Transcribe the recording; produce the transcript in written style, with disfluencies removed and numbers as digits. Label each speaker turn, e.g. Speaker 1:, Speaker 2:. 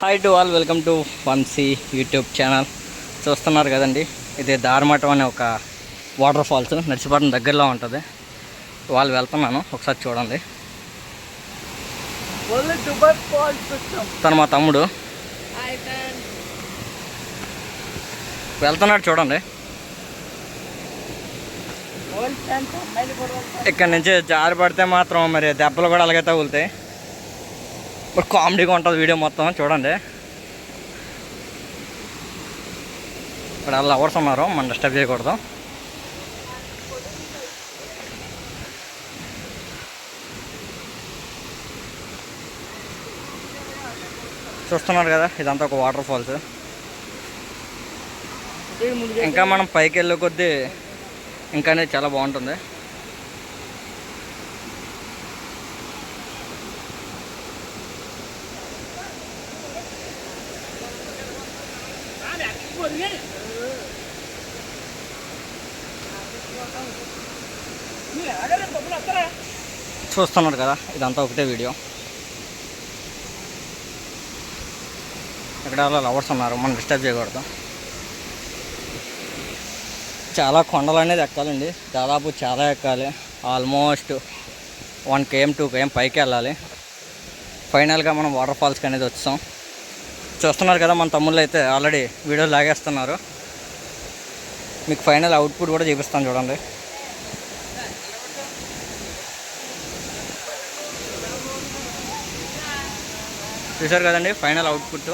Speaker 1: Hi to all, welcome to Vamshi YouTube channel. చూస్తున్నారు కదండి, ఇది దారమఠం అనే ఒక వాటర్ ఫాల్స్ నర్సీపట్నం దగ్గరలో ఉంటుంది. వాళ్ళు వెళ్తున్నాను, ఒకసారి చూడండి. తను మా తమ్ముడు వెళ్తున్నాడు, చూడండి. ఇక్కడ నుంచి జారి పడితే మాత్రం మరి దెబ్బలు కూడా అలాగే తగులుతాయి. ఇప్పుడు కామెడీగా ఉంటుంది వీడియో మొత్తం, చూడండి. ఇక్కడ లవర్స్ ఉన్నారు, మనం డిస్టర్బ్ చేయకూడదు. చూస్తున్నారు కదా, ఇదంతా ఒక వాటర్ ఫాల్స్. ఇంకా మనం పైకి వెళ్ళే కొద్దీ ఇంకా చాలా బాగుంటుంది. చూస్తున్నారు కదా, ఇదంతా ఒకటే వీడియో. ఇక్కడ లవర్స్ ఉన్నారు, మనం డిస్టర్బ్ చేయకూడదు. చాలా కొండలు అనేది ఎక్కాలండి, దాదాపు చాలా ఎక్కాలి. ఆల్మోస్ట్ 1 km 2 km పైకి వెళ్ళాలి. ఫైనల్గా మనం వాటర్ ఫాల్స్కి అనేది వచ్చాం. చూస్తున్నారు కదా, మన తమ్ముళ్ళు అయితే ఆల్రెడీ వీడియో లాగేస్తున్నారు. మీకు ఫైనల్ అవుట్పుట్ కూడా చూపిస్తాను, చూడండి. చూసారు కదండి ఫైనల్ అవుట్పుట్.